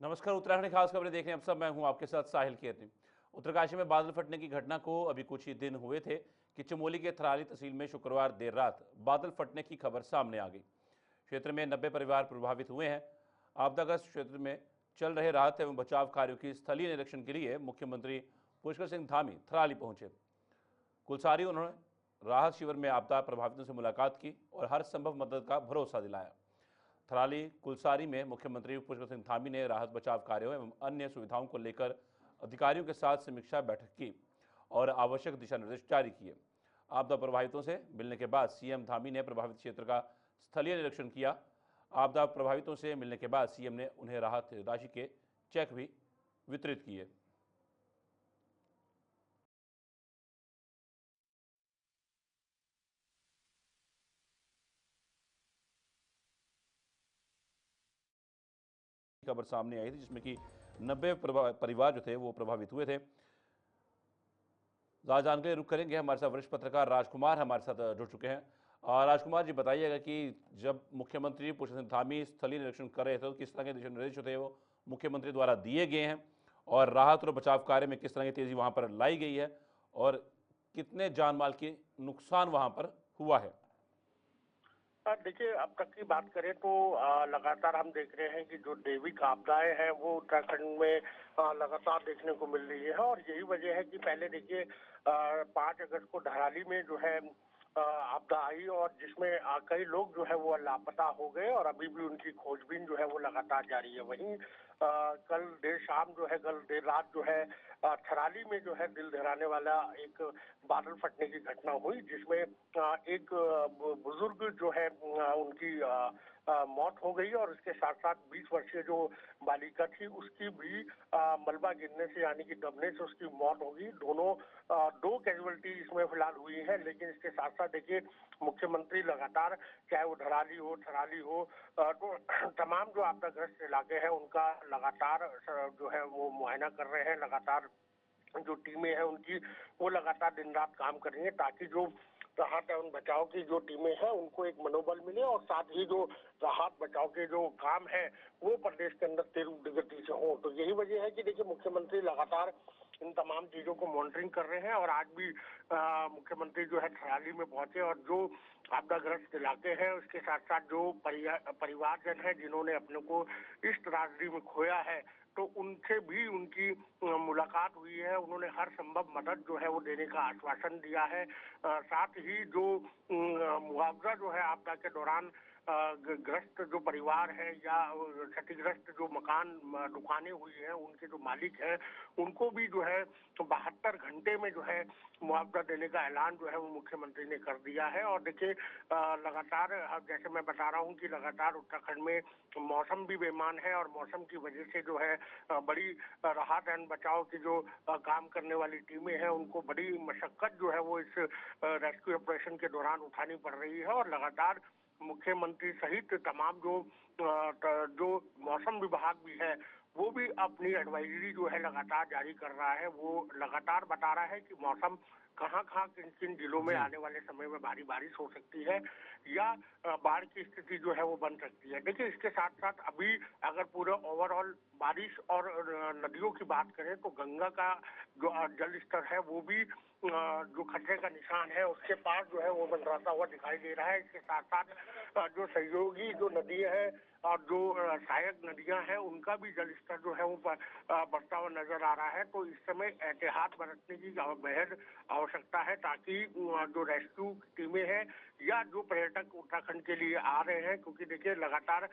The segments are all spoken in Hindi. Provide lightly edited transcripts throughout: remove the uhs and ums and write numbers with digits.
नमस्कार। उत्तराखंड की खास खबरें देख रहे हैं अब सब। मैं हूं आपके साथ साहिल केरनी। उत्तरकाशी में बादल फटने की घटना को अभी कुछ ही दिन हुए थे कि चमोली के थराली तहसील में शुक्रवार देर रात बादल फटने की खबर सामने आ गई। क्षेत्र में 90 परिवार प्रभावित हुए हैं। आपदाग्रस्त क्षेत्र में चल रहे राहत एवं बचाव कार्यों की स्थलीय निरीक्षण के लिए मुख्यमंत्री पुष्कर सिंह धामी थराली पहुंचे। कुलसारी उन्होंने राहत शिविर में आपदा प्रभावितों से मुलाकात की और हर संभव मदद का भरोसा दिलाया। थराली कुलसारी में मुख्यमंत्री पुष्कर सिंह धामी ने राहत बचाव कार्यों एवं अन्य सुविधाओं को लेकर अधिकारियों के साथ समीक्षा बैठक की और आवश्यक दिशा निर्देश जारी किए। आपदा प्रभावितों से मिलने के बाद सीएम धामी ने प्रभावित क्षेत्र का स्थलीय निरीक्षण किया। आपदा प्रभावितों से मिलने के बाद सीएम ने उन्हें राहत राशि के चेक भी वितरित किए। खबर सामने आई थी जिसमें कि 90 परिवार जो थे वो प्रभावित हुए थे। ज़्यादा जानकारी रुक करेंगे। हमारे साथ वरिष्ठ पत्रकार राजकुमार हमारे साथ जुड़ चुके हैं। और राजकुमार जी, बताइएगा कि जब मुख्यमंत्री पुष्कर सिंह धामी स्थलीय निरीक्षण कर रहे थे तो किस तरह के दिशा निर्देश जो थे वो मुख्यमंत्री द्वारा दिए गए हैं और राहत और बचाव कार्य में किस तरह की तेजी वहां पर लाई गई है और कितने जान माल के नुकसान वहां पर हुआ है? देखिए, अब तक की बात करें तो लगातार हम देख रहे हैं कि जो दैविक आपदाएं हैं वो उत्तराखंड में लगातार देखने को मिल रही है। और यही वजह है कि पहले देखिए 5 अगस्त को धराली में जो है आपदा आई और जिसमें कई लोग जो है वो लापता हो गए और अभी भी उनकी खोजबीन जो है वो लगातार जारी है। वहीं कल देर शाम जो है, कल देर रात जो है थराली में जो है दिल दहलाने वाला एक बादल फटने की घटना हुई, जिसमें एक बुजुर्ग जो है उनकी मौत हो गई और उसके साथ साथ 20 वर्षीय जो बालिका थी उसकी भी मलबा गिरने से यानी कि दबने से उसकी मौत होगी। दोनों 2 कैजुअलिटी इसमें फिलहाल हुई है। लेकिन इसके साथ साथ देखिए, मुख्यमंत्री लगातार चाहे वो धराली हो, थराली हो, तो तमाम जो आपदाग्रस्त इलाके हैं उनका लगातार जो है वो मुआयना कर रहे हैं। लगातार जो टीमें हैं उनकी वो लगातार दिन रात काम कर रही है ताकि जो राहत एवं बचाव की जो टीमें हैं उनको एक मनोबल मिले और साथ ही जो राहत बचाव के जो काम है वो प्रदेश के अंदर तेज गति से हो। तो यही वजह है कि देखिए, मुख्यमंत्री लगातार इन तमाम चीजों को मॉनिटरिंग कर रहे हैं और आज भी मुख्यमंत्री जो है थराली में पहुंचे और जो आपदाग्रस्त इलाके हैं उसके साथ साथ जो परिवारजन है जिन्होंने अपने को इस त्रासदी में खोया है तो उनसे भी उनकी मुलाकात हुई है। उन्होंने हर संभव मदद जो है वो देने का आश्वासन दिया है। साथ ही जो मुआवजा जो है आपदा के दौरान ग्रस्त जो परिवार है या क्षतिग्रस्त जो मकान दुकानें हुई हैं उनके जो मालिक हैं उनको भी जो है 72 घंटे में जो है मुआवजा देने का ऐलान जो है वो मुख्यमंत्री ने कर दिया है। और देखिए, लगातार जैसे मैं बता रहा हूँ कि लगातार उत्तराखंड में मौसम भी बेईमान है और मौसम की वजह से जो है बड़ी राहत एवं बचाव की जो काम करने वाली टीमें हैं उनको बड़ी मशक्कत जो है वो इस रेस्क्यू ऑपरेशन के दौरान उठानी पड़ रही है। और लगातार मुख्यमंत्री सहित तमाम जो मौसम विभाग भी है वो भी अपनी एडवाइजरी जो है लगातार जारी कर रहा है। वो लगातार बता रहा है कि मौसम कहाँ किन किन जिलों में जी। आने वाले समय में भारी बारिश हो सकती है या बाढ़ की स्थिति जो है वो बन सकती है। देखिए, इसके साथ साथ अभी अगर पूरा ओवरऑल बारिश और नदियों की बात करें तो गंगा का जो जल स्तर है वो भी जो खतरे का निशान है उसके पास जो है वो मंडराता हुआ दिखाई दे रहा है। इसके साथ साथ जो सहयोगी जो नदियां हैं और जो सहायक नदियां हैं उनका भी जल स्तर जो है वो बढ़ता हुआ नजर आ रहा है। तो इस समय एहतियात बरतने की बेहद आवश्यकता है ताकि जो रेस्क्यू टीमें हैं या जो पर्यटक उत्तराखंड के लिए आ रहे हैं, क्योंकि देखिए लगातार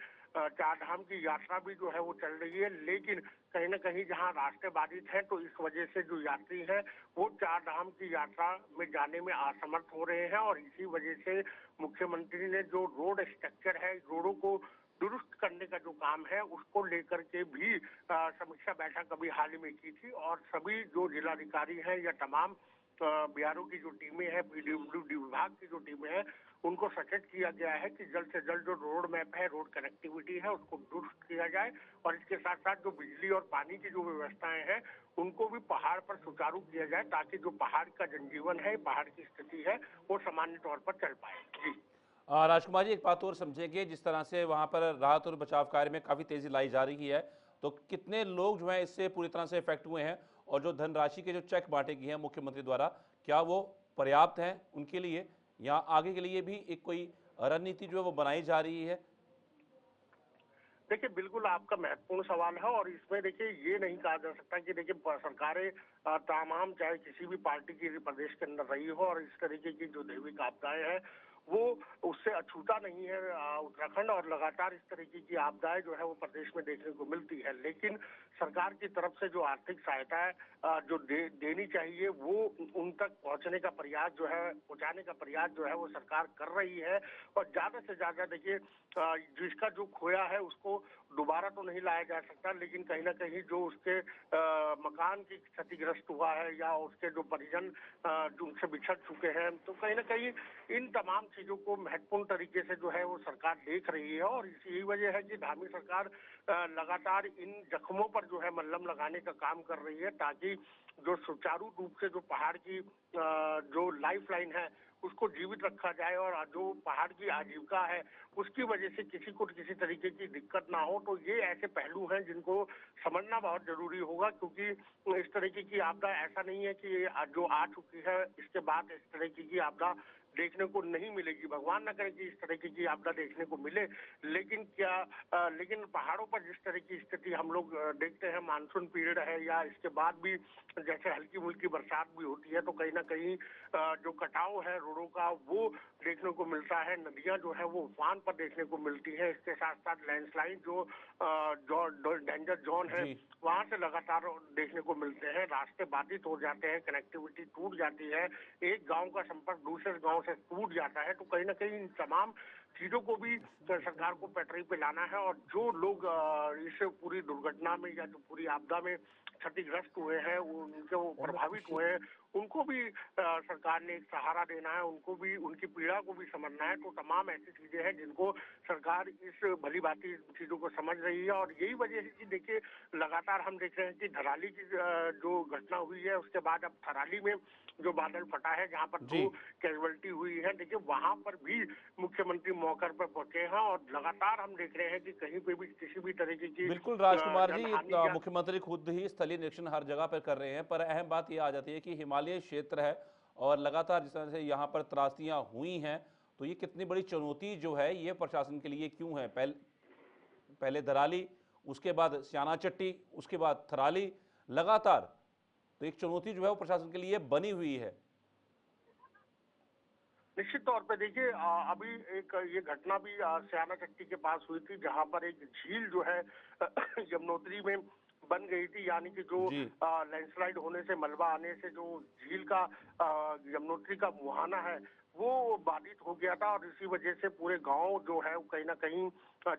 4 धाम की यात्रा भी जो है वो चल रही है, लेकिन कहीं ना कहीं जहां रास्ते बाधित हैं तो इस वजह से जो यात्री हैं वो 4 धाम की यात्रा में जाने में असमर्थ हो रहे हैं। और इसी वजह से मुख्यमंत्री ने जो रोड स्ट्रक्चर है, रोडों को दुरुस्त करने का जो काम है उसको लेकर के भी समीक्षा बैठक अभी हाल ही में की थी और सभी जो जिलाधिकारी हैं या तमाम बीआरओ की जो टीमें हैं, पीडब्ल्यूडी विभाग की जो टीमें हैं उनको सचेत किया गया है कि जल्द से जल्द जो रोड मैप है, रोड कनेक्टिविटी है उसको दुरुस्त किया जाए और इसके साथ साथ जो बिजली और पानी की जो व्यवस्थाएं हैं उनको भी पहाड़ पर सुचारू किया जाए ताकि जो पहाड़ का जनजीवन है, पहाड़ की स्थिति है वो सामान्य तौर पर चल पाए। जी राजकुमार जी, एक बात और समझेंगे, जिस तरह से वहां पर राहत और बचाव कार्य में काफ़ी तेज़ी लाई जा रही है तो कितने लोग जो हैं इससे पूरी तरह से इफेक्ट हुए हैं, और जो धनराशि के जो चेक बांटे गए हैं मुख्यमंत्री द्वारा, क्या वो पर्याप्त हैं उनके लिए, या आगे के लिए भी एक कोई रणनीति जो है वो बनाई जा रही है? देखिए, बिल्कुल आपका महत्वपूर्ण सवाल है और इसमें देखिए ये नहीं कहा जा सकता कि देखिए सरकारें तमाम चाहे किसी भी पार्टी की प्रदेश के अंदर रही हो और इस तरीके की जो दैविक आपदाएं हैं वो उससे अछूता नहीं है उत्तराखंड, और लगातार इस तरीके की आपदाएं जो है वो प्रदेश में देखने को मिलती है। लेकिन सरकार की तरफ से जो आर्थिक सहायता है जो देनी चाहिए वो उन तक पहुंचने का प्रयास जो है, पहुंचाने का प्रयास जो है वो सरकार कर रही है। और ज्यादा से ज्यादा देखिए जिसका जो खोया है उसको दोबारा तो नहीं लाया जा सकता, लेकिन कहीं ना कहीं जो उसके मकान की क्षतिग्रस्त हुआ है या उसके जो परिजन जो उनसे बिछड़ चुके हैं, तो कहीं ना कहीं इन तमाम चीजों को महत्वपूर्ण तरीके से जो है वो सरकार देख रही है। और यही वजह है कि धामी सरकार लगातार इन जख्मों पर जो है मल्हम लगाने का काम कर रही है, ताकि जो सुचारू रूप से जो पहाड़ की जो लाइफ लाइन है उसको जीवित रखा जाए और जो पहाड़ की आजीविका है उसकी वजह से किसी को किसी तरीके की दिक्कत ना हो। तो ये ऐसे पहलू हैं जिनको समझना बहुत जरूरी होगा, क्योंकि इस तरीके की आपदा ऐसा नहीं है कि जो आ चुकी है इसके बाद इस तरीके की आपदा देखने को नहीं मिलेगी। भगवान न करे कि इस तरीके की आपदा देखने को मिले, लेकिन लेकिन पहाड़ों पर जिस तरह की स्थिति हम लोग देखते हैं, मानसून पीरियड है या इसके बाद भी जैसे हल्की मुल्की बरसात भी होती है, तो कहीं ना कहीं जो कटाव है रोडों का वो देखने को मिलता है। नदियां जो है वो उफान पर देखने को मिलती है। इसके साथ साथ लैंडस्लाइड जो डेंजर जोन है जी। वहां से लगातार देखने को मिलते हैं। रास्ते बाधित हो जाते हैं, कनेक्टिविटी टूट जाती है, एक गांव का संपर्क दूसरे गांव से टूट जाता है। तो कहीं ना कहीं इन तमाम चीजों को भी सरकार को पटरी पे लाना है। और जो लोग इस पूरी दुर्घटना में या जो पूरी आपदा में क्षतिग्रस्त हुए हैं, उनके वो प्रभावित हुए हैं, उनको भी सरकार ने एक सहारा देना है, उनको भी उनकी पीड़ा को भी समझना है। तो तमाम ऐसी चीजें हैं जिनको सरकार इस भली भांति चीजों को समझ रही है। और यही वजह है कि देखिए लगातार हम देख रहे हैं कि धराली की जो घटना हुई है उसके बाद अब थराली में जो बादल फटा है जहां पर जी। 2 कैजुअलिटी हुई है, देखिए वहां पर भी मुख्यमंत्री मौके पर पहुंचे हैं और लगातार हम देख रहे हैं कि कहीं पे भी किसी भी तरीके की बिल्कुल राजकुमार जी, जनहानि या मुख्यमंत्री खुद ही स्थलीय निरीक्षण हर जगह पर कर रहे हैं, पर अहम बात यह आ जाती है कि हिमालय क्षेत्र है और लगातार जिस तरह से यहाँ पर त्रासदियाँ हुई हैं, तो ये कितनी बड़ी चुनौती जो है ये प्रशासन के लिए क्यों है? पहले दराली, उसके बाद स्याना चट्टी, उसके बाद थराली, लगातार तो एक चुनौती जो है वो प्रशासन के लिए बनी हुई है। निश्चित तौर पे देखिए अभी एक ये घटना भी स्याना चट्टी के पास हुई थी, जहां पर एक झील जो है यमुनोत्री में बन गई थी। यानी कि जो जी। लैंडस्लाइड होने से, मलबा आने से जो झील का यमुनोत्ती का मुहाना है वो बाधित हो गया था और इसी वजह से पूरे गांव जो है वो कहीं ना कहीं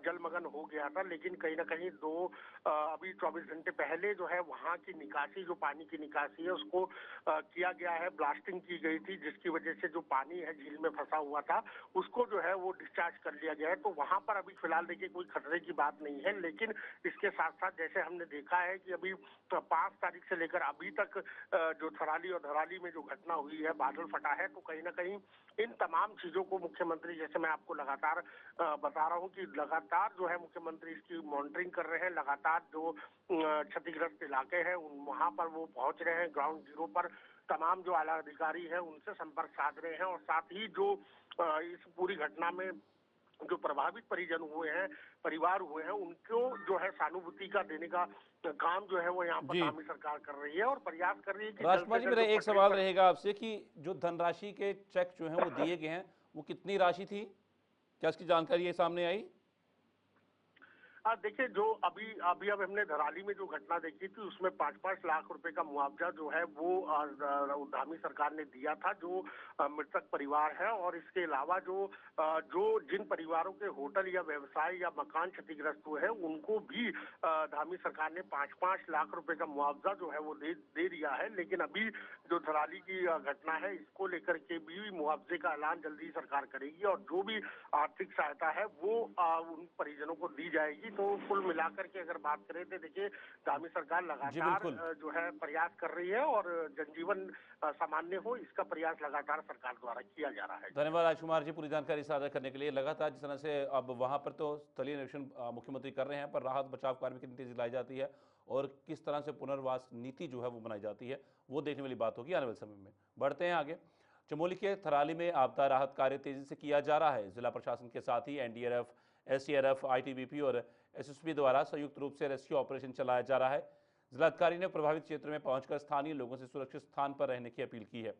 जलमग्न हो गया था। लेकिन कहीं ना कहीं अभी 24 घंटे पहले जो है वहां की निकासी, जो पानी की निकासी है उसको किया गया है, ब्लास्टिंग की गई थी, जिसकी वजह से जो पानी है झील में फंसा हुआ था उसको जो है वो डिस्चार्ज कर लिया गया है। तो वहां पर अभी फिलहाल देखिए कोई खतरे की बात नहीं है। लेकिन इसके साथ साथ जैसे हमने देखा है कि अभी 5 तारीख से लेकर अभी तक जो थराली और धराली में जो घटना हुई है, बादल फटा है, तो कहीं ना कहीं इन तमाम चीजों को मुख्यमंत्री, जैसे मैं आपको लगातार बता रहा हूं कि लगातार जो है मुख्यमंत्री इसकी मॉनिटरिंग कर रहे हैं। लगातार जो क्षतिग्रस्त इलाके हैं वहां पर वो पहुंच रहे हैं, ग्राउंड जीरो पर तमाम जो आला अधिकारी हैं उनसे संपर्क साध रहे हैं। और साथ ही जो इस पूरी घटना में जो प्रभावित परिजन हुए हैं, परिवार हुए हैं, उनको जो है सहानुभूति का देने का काम जो है वो यहाँ पर जी। धामी सरकार कर रही है और प्रयास कर रही है कि जल्द राजकुमार से जी, जल्द मेरा जो एक पटरी सवाल पर रहेगा आपसे कि जो धनराशि के चेक जो हैं वो दिए गए हैं, वो कितनी राशि थी? क्या इसकी जानकारी ये सामने आई? देखिए जो अभी अभी अब हमने धराली में जो घटना देखी थी उसमें 5-5 लाख रुपए का मुआवजा जो है वो धामी सरकार ने दिया था जो मृतक परिवार है। और इसके अलावा जो जिन परिवारों के होटल या व्यवसाय या मकान क्षतिग्रस्त हुए हैं उनको भी धामी सरकार ने 5-5 लाख रुपए का मुआवजा जो है वो दे दिया है। लेकिन अभी जो धराली की घटना है इसको लेकर के भी मुआवजे का ऐलान जल्दी सरकार करेगी और जो भी आर्थिक सहायता है वो उन परिजनों को दी जाएगी। की। तो कुल मिलाकर के अगर बात करें तो देखिए दामी सरकार जी लगातार बिल्कुल। जो है प्रयास कर रही है और जनजीवन सामान्य हो, इसका प्रयास लगातार सरकार द्वारा किया जा रहा है। धन्यवाद राजकुमार जी पूरी जानकारी साझा करने के लिए। लगातार जिस तरह से अब वहां पर तो स्थलीय निरीक्षण मुख्यमंत्री कर रहे हैं, पर राहत बचाव कार्य में कितनी तेजी लाई जाती है और किस तरह से पुनर्वास नीति जो है वो बनाई जाती है, वो देखने वाली बात होगी आने वाले समय में। बढ़ते हैं आगे। चमोली के थराली में आपदा राहत कार्य तेजी से किया जा रहा है। जिला प्रशासन के साथ ही एनडीआरएफ, एसडीआरएफ, आईटीबीपी और एसएसबी द्वारा संयुक्त रूप से रेस्क्यू ऑपरेशन चलाया जा रहा है। जिलाधिकारी ने प्रभावित क्षेत्र में पहुंचकर स्थानीय लोगों से सुरक्षित स्थान पर रहने की अपील की है।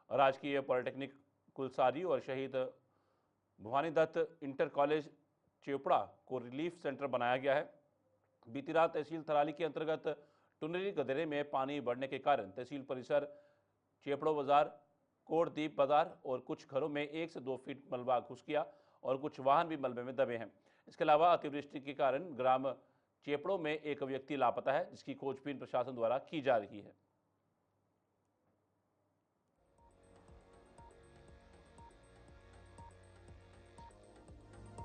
राजकीय पॉलिटेक्निक कुलसारी और शहीद भवानी दत्त इंटर कॉलेज चेपड़ा को रिलीफ सेंटर बनाया गया है। बीती रात तहसील थराली के अंतर्गत टुनरी गदेरे में पानी बढ़ने के कारण तहसील परिसर, चेपड़ो बाजार, कोटदीप बाजार और कुछ घरों में 1 से 2 फीट मलबा घुस गया और कुछ वाहन भी मलबे में दबे हैं। इसके अलावा अतिवृष्टि के कारण ग्राम चेपड़ो में एक व्यक्ति लापता है, जिसकी खोजबीन प्रशासन द्वारा की जा रही है।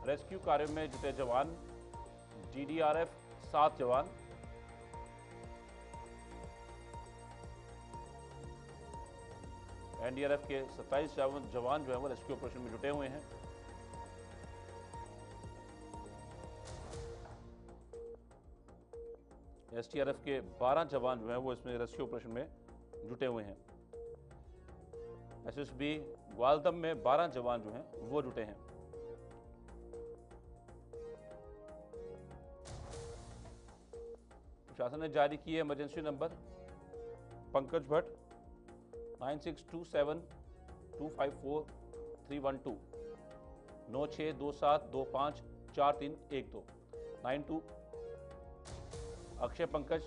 रेस्क्यू कार्य में जुटे जवान, जीडीआरएफ 7 जवान, एनडीआरएफ के 27 जवान जो है वो रेस्क्यू ऑपरेशन में जुटे हुए हैं। एसटीआरएफ के 12 जवान जो हैं वो इसमें रेस्क्यू ऑपरेशन में जुटे हुए हैं। एसएसबी ग्वालदम में 12 जवान जो हैं वो जुटे हैं। प्रशासन ने जारी किए emergency number Pankaj Bhatt 9627254312, 9627254312, 92 Akshay Pankaj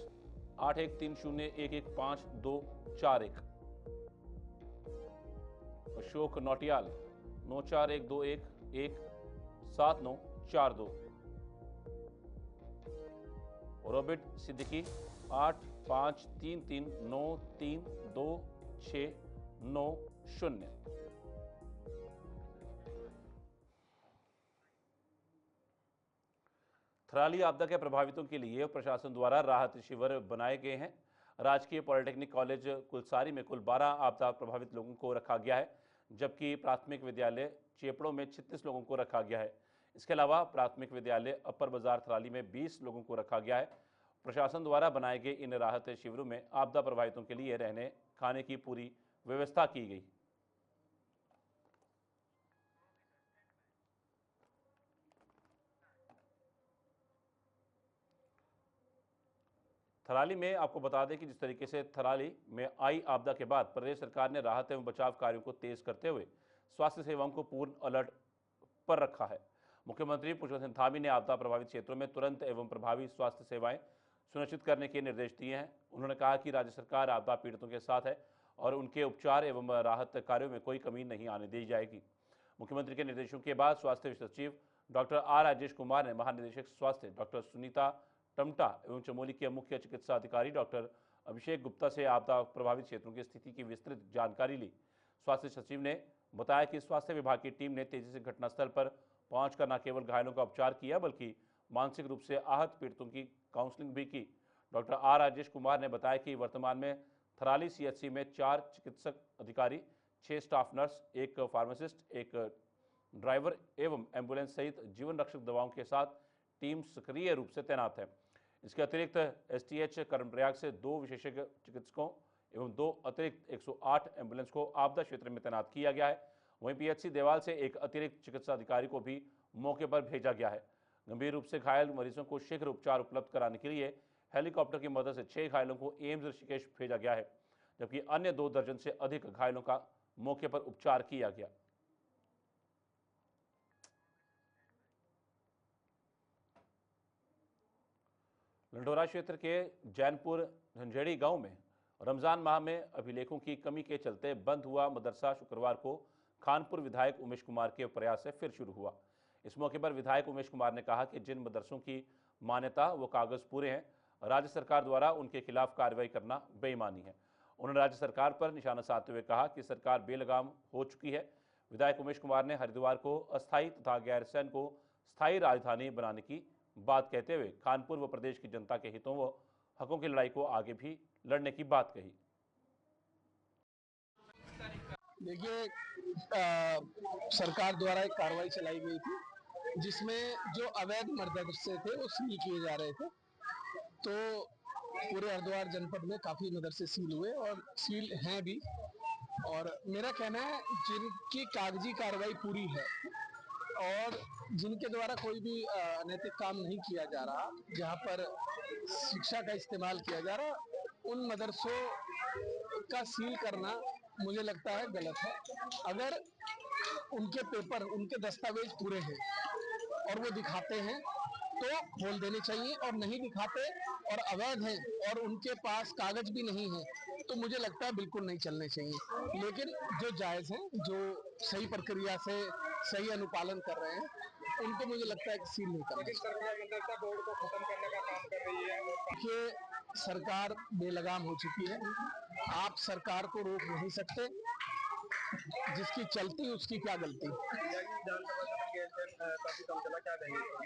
8130115241, Ashok Nautiyal 9412117942, rabbit Siddiqui 8533932690। Tharali आपदा के प्रभावितों के लिए प्रशासन द्वारा राहत शिविर बनाए गए हैं। राजकीय पॉलिटेक्निक कॉलेज कुलसारी में कुल 12 आपदा प्रभावित लोगों को रखा गया है, जबकि प्राथमिक विद्यालय चेपड़ों में 36 लोगों को रखा गया है। इसके अलावा प्राथमिक विद्यालय अपर बाजार थराली में 20 लोगों को रखा गया है। प्रशासन द्वारा बनाए गए इन राहत शिविरों में आपदा प्रभावितों के लिए रहने खाने की पूरी व्यवस्था की गई। थराली में आपको बता दें कि जिस तरीके से थराली में आई आपदा के बाद प्रदेश सरकार ने राहत एवं बचाव कार्यों को तेज करते हुए स्वास्थ्य सेवाओं को पूर्ण अलर्ट पर रखा है। मुख्यमंत्री पुष्पवंत सिंह धामी ने आपदा प्रभावित क्षेत्रों में तुरंत एवं प्रभावी स्वास्थ्य सेवाएं सुनिश्चित करने के निर्देश दिए हैं। उन्होंने कहा कि राज्य सरकार आपदा पीड़ितों के साथ है और उनके उपचार एवं राहत कार्यों में कोई कमी नहीं आने दी जाएगी। मुख्यमंत्री के निर्देशों के बाद स्वास्थ्य सचिव डॉक्टर आर राजेश कुमार ने महानिदेशक स्वास्थ्य डॉक्टर सुनीता टमटा एवं चमोली के मुख्य चिकित्सा अधिकारी डॉक्टर अभिषेक गुप्ता से आपदा प्रभावित क्षेत्रों की स्थिति की विस्तृत जानकारी ली। स्वास्थ्य सचिव ने बताया कि स्वास्थ्य विभाग की टीम ने तेजी से घटनास्थल पर पहुंचकर न केवल घायलों का उपचार किया, बल्कि मानसिक रूप से आहत पीड़ितों की काउंसलिंग भी की। डॉक्टर आर राजेश कुमार ने बताया कि वर्तमान में थराली सीएचसी में 4 चिकित्सक अधिकारी, 6 स्टाफ नर्स, 1 फार्मासिस्ट, 1 ड्राइवर एवं एम्बुलेंस सहित जीवन रक्षक दवाओं के साथ टीम सक्रिय रूप से तैनात है। इसके अतिरिक्त एसटीएच कर्णप्रयाग से 2 विशेषज्ञ चिकित्सकों एवं 2 अतिरिक्त 108 एम्बुलेंस को आपदा क्षेत्र में तैनात किया गया है। वहीं पीएचसी देवाल से 1 अतिरिक्त चिकित्सा अधिकारी को भी मौके पर भेजा गया है। गंभीर रूप से घायल मरीजों को शीघ्र उपचार उपलब्ध कराने के लिए हेलीकॉप्टर की मदद से 6 घायलों को एम्स ऋषिकेश भेजा गया है, जबकि अन्य 2 दर्जन से अधिक घायलों का मौके पर उपचार किया गया। लंडोरा क्षेत्र के जैनपुर झंझेड़ी गांव में रमजान माह में अभिलेखों की कमी के चलते बंद हुआ मदरसा शुक्रवार को खानपुर विधायक उमेश कुमार के प्रयास से फिर शुरू हुआ। इस मौके पर विधायक उमेश कुमार ने कहा कि जिन मदरसों की मान्यता व कागज पूरे हैं, राज्य सरकार द्वारा उनके खिलाफ कार्रवाई करना बेईमानी है। उन्होंने राज्य सरकार पर निशाना साधते हुए कहा कि सरकार बेलगाम हो चुकी है। विधायक उमेश कुमार ने हरिद्वार को अस्थायी तथा गैरसैंण को स्थायी राजधानी बनाने की बात कहते हुए कानपुर व प्रदेश की जनता के हितों व हकों की लड़ाई को आगे भी लड़ने की बात कही। देखिए, सरकार द्वारा एक कार्रवाई चलाई गई थी जिसमें जो अवैध मदरसे थे वो सील किए जा रहे थे। तो पूरे हरिद्वार जनपद में काफी मदरसे सील हुए और सील हैं भी। और मेरा कहना है जिनकी कागजी कार्रवाई पूरी है और जिनके द्वारा कोई भी अनैतिक काम नहीं किया जा रहा, जहाँ पर शिक्षा का इस्तेमाल किया जा रहा, उन मदरसों का सील करना मुझे लगता है गलत है। अगर उनके पेपर, उनके दस्तावेज पूरे हैं और वो दिखाते हैं तो खोल देने चाहिए, और नहीं दिखाते और अवैध हैं और उनके पास कागज भी नहीं है तो मुझे लगता है बिल्कुल नहीं चलने चाहिए। लेकिन जो जायज़ हैं, जो सही प्रक्रिया से सही अनुपालन कर रहे हैं, उनको मुझे लगता है कि सील नहीं करना। सरकार मदरसा बोर्ड को खत्म करने का काम कर रही है। देखिए, सरकार बेलगाम हो चुकी है। आप सरकार को रोक नहीं सकते, जिसकी चलती उसकी क्या गलती।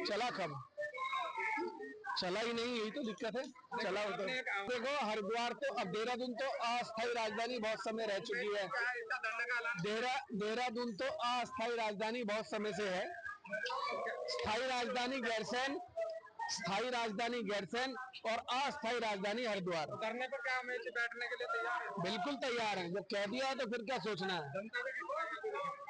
चला कब? चला ही नहीं, यही तो दिक्कत है। चला होता है। देखो, हरिद्वार तो अब देहरादून तो अस्थायी राजधानी बहुत समय रह चुकी है। देहरादून तो अस्थायी राजधानी बहुत समय से है। स्थायी राजधानी गैरसैंण, स्थायी राजधानी गैरसैंण और अस्थायी राजधानी हरिद्वार। धरने पर क्या हमें बैठने के लिए तैयार है? बिल्कुल तैयार है। जब कह दिया तो फिर क्या सोचना है।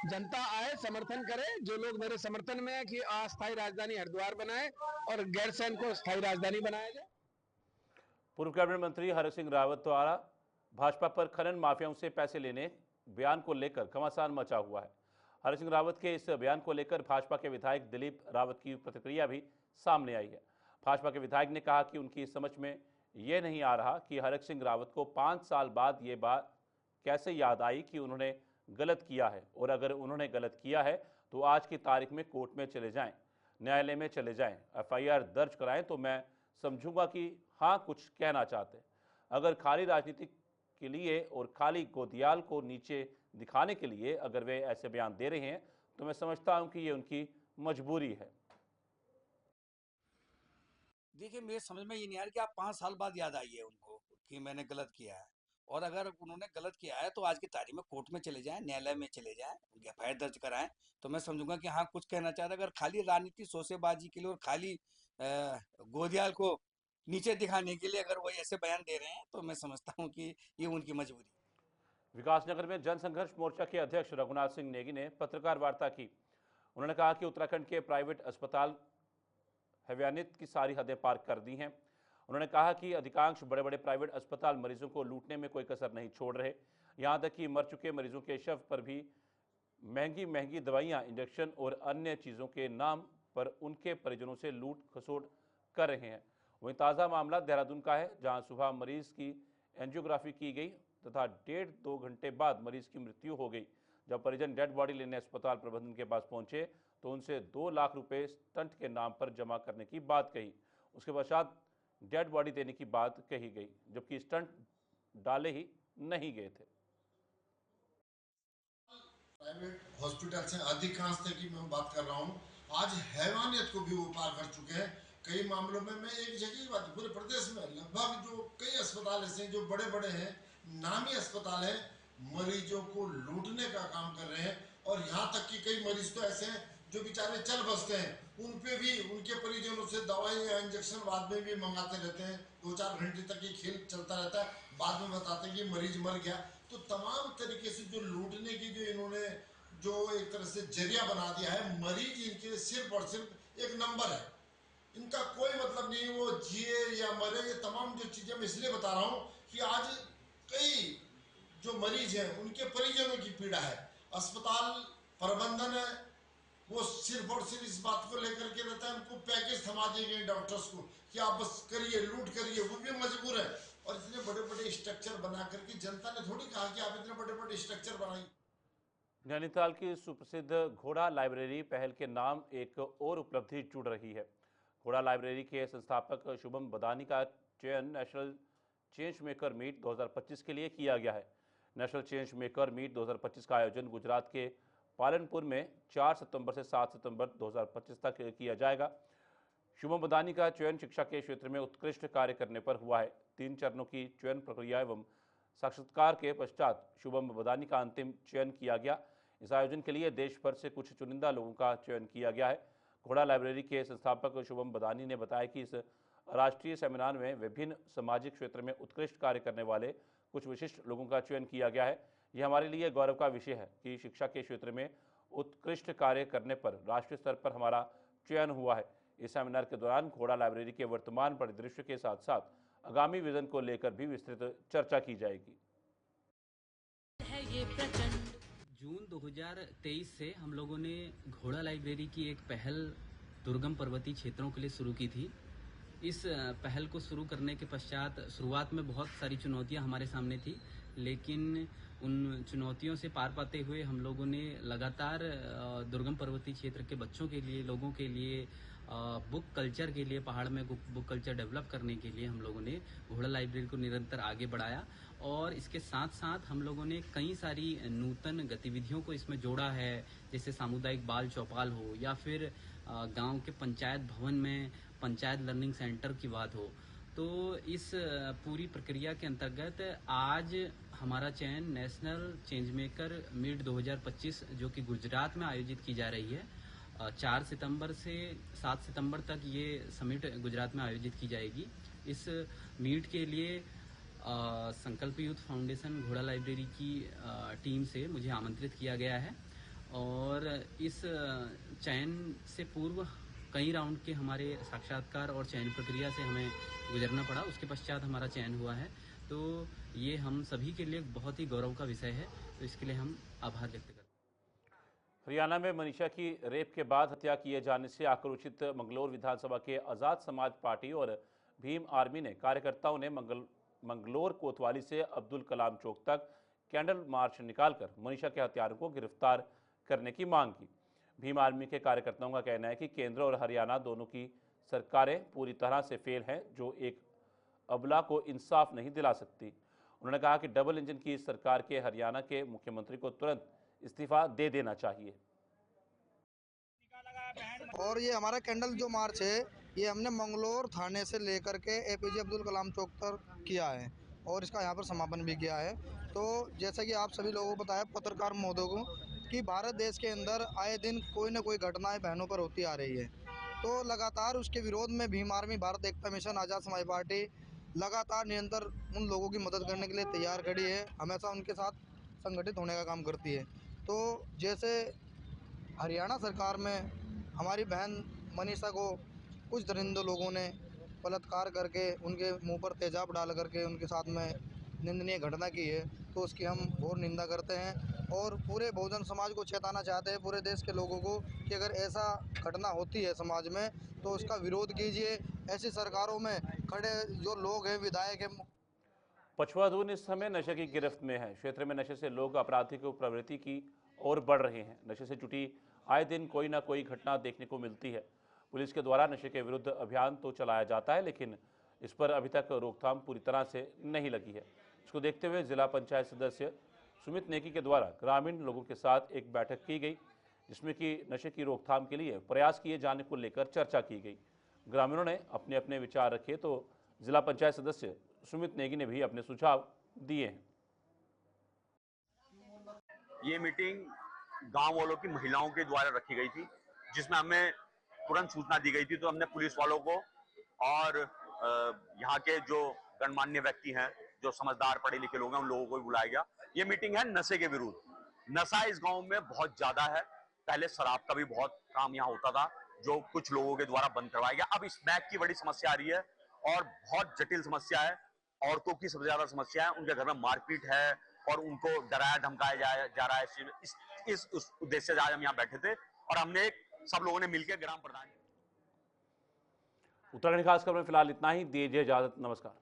जनता आए, समर्थन करे। जो लोग मेरे समर्थन में है कि अस्थायी राजधानी हरिद्वार बनाए और गैरसैंण को स्थायी राजधानी बनाया जाए। पूर्व कैबिनेट मंत्री हरक सिंह रावत द्वारा भाजपा पर खनन माफियाओं से पैसे लेने बयान को लेकर घमासान मचा हुआ है। हरक सिंह रावत के इस बयान को लेकर भाजपा के विधायक दिलीप रावत की प्रतिक्रिया भी सामने आई है। भाजपा के विधायक ने कहा कि उनकी समझ में ये नहीं आ रहा कि हरक सिंह रावत को 5 साल बाद ये बात कैसे याद आई कि उन्होंने गलत किया है, और अगर उन्होंने गलत किया है तो आज की तारीख में कोर्ट में चले जाएं, न्यायालय में चले जाएं, FIR दर्ज कराएं तो मैं समझूंगा कि हाँ कुछ कहना चाहते हैं। अगर खाली राजनीति के लिए और खाली गोदियाल को नीचे दिखाने के लिए अगर वे ऐसे बयान दे रहे हैं तो मैं समझता हूं कि ये उनकी मजबूरी है। देखिए, मेरे समझ में ये नहीं आ रहा कि आप 5 साल बाद याद आई है उनको कि मैंने गलत किया है। और अगर उन्होंने गलत किया है तो आज की तारीख में कोर्ट में चले जाएं, न्यायालय में चले जाएं, उनकी FIR दर्ज कराएं तो मैं समझूंगा कि हाँ कुछ कहना चाह रहे हैं। अगर खाली राजनीति शोसेबाजी के लिए और खाली गोदियाल को नीचे दिखाने के लिए अगर वो ऐसे बयान दे रहे हैं तो मैं समझता हूँ कि ये उनकी मजबूरी है। विकासनगर में जनसंघर्ष मोर्चा के अध्यक्ष रघुनाथ सिंह नेगी ने पत्रकार वार्ता की। उन्होंने कहा कि उत्तराखंड के प्राइवेट अस्पताल हैवानियत की सारी हदें पार कर दी हैं। उन्होंने कहा कि अधिकांश बड़े बड़े प्राइवेट अस्पताल मरीजों को लूटने में कोई कसर नहीं छोड़ रहे, यहाँ तक कि मर चुके मरीजों के शव पर भी महंगी महंगी दवाइयाँ, इंजेक्शन और अन्य चीज़ों के नाम पर उनके परिजनों से लूट खसोट कर रहे हैं। वहीं ताज़ा मामला देहरादून का है, जहाँ सुबह मरीज की एंजियोग्राफी की गई तथा 1.5-2 घंटे बाद मरीज की मृत्यु हो गई। जब परिजन डेड बॉडी लेने अस्पताल प्रबंधन के पास पहुंचे तो उनसे 2 लाख रुपए स्टंट के नाम पर जमा करने की बात कही। उसके पश्चात डेड बॉडी देने की बात कही गई, जबकि स्टंट डाले ही नहीं गए थे। प्राइवेट हॉस्पिटल से अधिकांश की मैं बात कर रहा हूँ, आज हैवानियत को भी वो पार कर चुके हैं। कई मामलों में मैं एक जगह की बात, पूरे प्रदेश में लगभग जो कई अस्पताल ऐसे हैं जो बड़े बड़े हैं, नामी अस्पताल हैं, मरीजों को लूटने का काम कर रहे हैं। और यहाँ तक कि कई मरीज तो ऐसे हैं जो बेचारे चल बसते हैं, उन पे भी उनके परिजनों से दवाई या इंजेक्शन बाद में भी मंगाते रहते हैं। 2-4 घंटे तक ये खेल चलता रहता है, बाद में बताते हैं कि मरीज मर गया। तो तमाम तरीके से जो लूटने की जो इन्होंने जो एक तरह से जरिया बना दिया है, मरीज इनके सिर्फ और सिर्फ एक नंबर है, इनका कोई मतलब नहीं वो जिए या मरे। ये तमाम जो चीजें मैं इसलिए बता रहा हूँ कि आज कई जो मरीज हैं उनके परिजनों की पीड़ा है। अस्पताल प्रबंधन है वो सिर्फ और सिर्फ इस बात को लेकर के रहता है, उनको पैकेज थमा दिए गए डॉक्टर्स को कि आप बस करिए, लूट करिए, वो भी मजबूर है। और इतने बड़े बड़े स्ट्रक्चर बना करके जनता ने थोड़ी कहा कि आप इतने बड़े बड़े स्ट्रक्चर बनाइए। नैनीताल की सुप्रसिद्ध घोड़ा लाइब्रेरी पहल के नाम एक और उपलब्धि जुड़ रही है। घोड़ा लाइब्रेरी के संस्थापक शुभम बदानी का चयन नेशनल चेंज मेकर मीट 2025 के लिए किया गया है। नेशनल चेंज मेकर मीट 2025 का आयोजन गुजरात के पालनपुर में 4 सितंबर से 7 सितंबर 2025 तक किया जाएगा। शुभम बदानी का चयन शिक्षा के क्षेत्र में उत्कृष्ट कार्य करने पर हुआ है। 3 चरणों की चयन प्रक्रिया एवं साक्षात्कार के पश्चात शुभम बदानी का अंतिम चयन किया गया। इस आयोजन के लिए देश भर से कुछ चुनिंदा लोगों का चयन किया गया है। घोड़ा लाइब्रेरी के संस्थापक शुभम बदानी ने बताया कि इस राष्ट्रीय सेमिनार में विभिन्न सामाजिक क्षेत्र में उत्कृष्ट कार्य करने वाले कुछ विशिष्ट लोगों का चयन किया गया है। यह हमारे लिए गौरव का विषय है कि शिक्षा के क्षेत्र में उत्कृष्ट कार्य करने पर राष्ट्रीय स्तर पर हमारा चयन हुआ है। इस सेमिनार के दौरान घोड़ा लाइब्रेरी के वर्तमान परिदृश्य के साथ साथ आगामी विजन को लेकर भी विस्तृत चर्चा की जाएगी। जून 2023 से हम लोगों ने घोड़ा लाइब्रेरी की एक पहल दुर्गम पर्वतीय क्षेत्रों के लिए शुरू की थी। इस पहल को शुरू करने के पश्चात शुरुआत में बहुत सारी चुनौतियां हमारे सामने थी, लेकिन उन चुनौतियों से पार पाते हुए हम लोगों ने लगातार दुर्गम पर्वतीय क्षेत्र के बच्चों के लिए, लोगों के लिए, बुक कल्चर के लिए, पहाड़ में बुक कल्चर डेवलप करने के लिए हम लोगों ने घोड़ा लाइब्रेरी को निरंतर आगे बढ़ाया। और इसके साथ साथ हम लोगों ने कई सारी नूतन गतिविधियों को इसमें जोड़ा है, जैसे सामुदायिक बाल चौपाल हो या फिर गांव के पंचायत भवन में पंचायत लर्निंग सेंटर की बात हो। तो इस पूरी प्रक्रिया के अंतर्गत आज हमारा चयन नेशनल चेंज मेकर मीट 2025 जो कि गुजरात में आयोजित की जा रही है, 4 सितंबर से 7 सितंबर तक ये समिट गुजरात में आयोजित की जाएगी। इस मीट के लिए संकल्प यूथ फाउंडेशन घोड़ा लाइब्रेरी की टीम से मुझे आमंत्रित किया गया है और इस चयन से पूर्व कई राउंड के हमारे साक्षात्कार और चयन प्रक्रिया से हमें गुजरना पड़ा। उसके पश्चात हमारा चयन हुआ है। तो ये हम सभी के लिए बहुत ही गौरव का विषय है, तो इसके लिए हम आभार व्यक्त करते हैं। हरियाणा में मनीषा की रेप के बाद हत्या किए जाने से आक्रोशित मंगलौर विधानसभा के आज़ाद समाज पार्टी और भीम आर्मी ने कार्यकर्ताओं ने मंगलौर कोतवाली से अब्दुल कलाम चौक तक कैंडल मार्च निकालकर मनीषा के हत्यारों को गिरफ्तार करने की मांग की। भीम आर्मी के कार्यकर्ताओं का कहना है कि केंद्र और हरियाणा दोनों की सरकारें पूरी तरह से फेल हैं, जो एक अबला को इंसाफ नहीं दिला सकती। उन्होंने कहा कि डबल इंजन की सरकार के हरियाणा के मुख्यमंत्री को तुरंत इस्तीफा दे देना चाहिए। और ये हमारा कैंडल जो मार्च है, ये हमने मंगलौर थाने से लेकर के एपीजे अब्दुल कलाम चौक तक किया है और इसका यहाँ पर समापन भी किया है। तो जैसा कि आप सभी लोगों को बताया, पत्रकार महोदय को, कि भारत देश के अंदर आए दिन कोई न कोई घटनाएं बहनों पर होती आ रही है। तो लगातार उसके विरोध में भीम आर्मी, भारत एकता मिशन, आज़ाद समाज पार्टी लगातार निरंतर उन लोगों की मदद करने के लिए तैयार खड़ी है, हमेशा उनके साथ संगठित होने का काम करती है। तो जैसे हरियाणा सरकार में हमारी बहन मनीषा को कुछ दरिंदों लोगों ने बलात्कार करके उनके मुंह पर तेजाब डाल करके उनके साथ में निंदनीय घटना की है, तो उसकी हम घोर निंदा करते हैं और पूरे बहुजन समाज को चेताना चाहते हैं, पूरे देश के लोगों को, कि अगर ऐसा घटना होती है समाज में तो उसका विरोध कीजिए। ऐसी सरकारों में खड़े जो लोग हैं, विधायक हैं। पछुआधून इस समय नशे की गिरफ्त में है। क्षेत्र में नशे से लोग आपराधिक प्रवृत्ति की ओर बढ़ रहे हैं। नशे से जुटी आए दिन कोई ना कोई घटना देखने को मिलती है। पुलिस के द्वारा नशे के विरुद्ध अभियान तो चलाया जाता है, लेकिन इस पर अभी तक रोकथाम पूरी तरह से नहीं लगी है। इसको देखते हुए जिला पंचायत सदस्य सुमित नेगी के द्वारा ग्रामीण लोगों के साथ एक बैठक की गई, जिसमें कि नशे की रोकथाम के लिए प्रयास किए जाने को लेकर चर्चा की गई। ग्रामीणों ने अपने अपने विचार रखे, तो जिला पंचायत सदस्य सुमित नेगी ने भी अपने सुझाव दिए हैं। ये मीटिंग गांव वालों की महिलाओं के द्वारा रखी गई थी, जिसमें हमें तुरंत सूचना दी गई थी। तो हमने पुलिस वालों को और यहाँ के जो गणमान्य व्यक्ति हैं, जो समझदार पढ़े लिखे लोग हैं, उन लोगों को भी बुलाया गया। ये मीटिंग है नशे के विरुद्ध। नशा इस गांव में बहुत ज्यादा है। पहले शराब का भी बहुत काम यहाँ होता था, जो कुछ लोगों के द्वारा बंद करवाया गया। अब स्मैक की बड़ी समस्या आ रही है और बहुत जटिल समस्या है। औरतों की सबसे ज्यादा समस्या है, उनके घर में मारपीट है और उनको डराया धमकाया जा रहा है। इस उद्देश्य से आज हम यहाँ बैठे थे और हमने सब लोगों ने मिलकर ग्राम प्रधान। उत्तराखंड खास खबर में फिलहाल इतना ही। दीजिए इजाजत, नमस्कार।